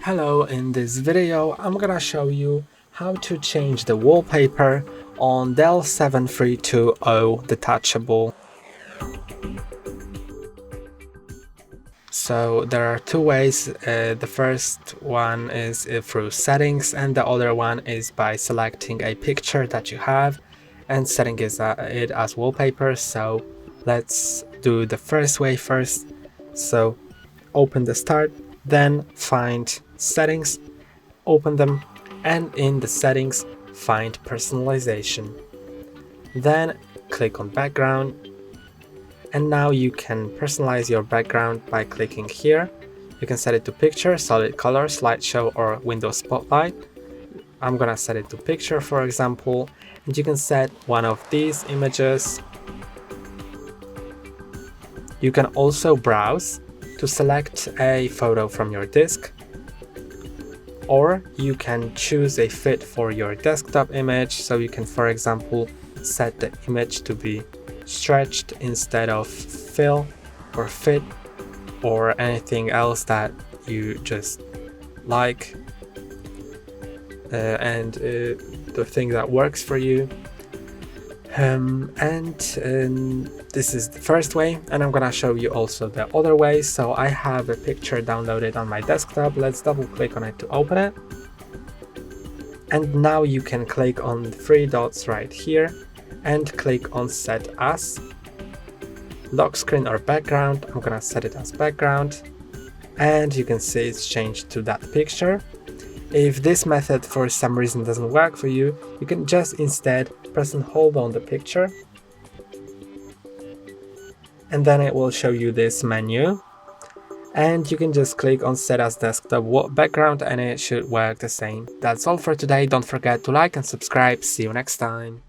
Hello, in this video I'm gonna show you how to change the wallpaper on Dell 7320 Detachable. So there are two ways. The first one is through settings, and the other one is by selecting a picture that you have and setting it as wallpaper. So let's do the first way first. So open the start, then find settings, open them, and in the settings find personalization. Then click on background, and now you can personalize your background by clicking here. You can set it to picture, solid color, slideshow, or Windows Spotlight. I'm gonna set it to picture, for example, and you can set one of these images. You can also browse to select a photo from your disk, or you can choose a fit for your desktop image. So you can, for example, set the image to be stretched instead of fill or fit, or anything else that you just like, and the thing that works for you. And this is the first way, and I'm gonna show you also the other way. So I have a picture downloaded on my desktop. Let's double click on it to open it, and now you can click on the three dots right here and click on set as lock screen or background. I'm gonna set it as background, and you can see it's changed to that picture. If this method for some reason doesn't work for you, you can just instead press and hold on the picture, and then it will show you this menu, and you can just click on set as desktop background and it should work the same. That's all for today. Don't forget to like and subscribe. See you next time.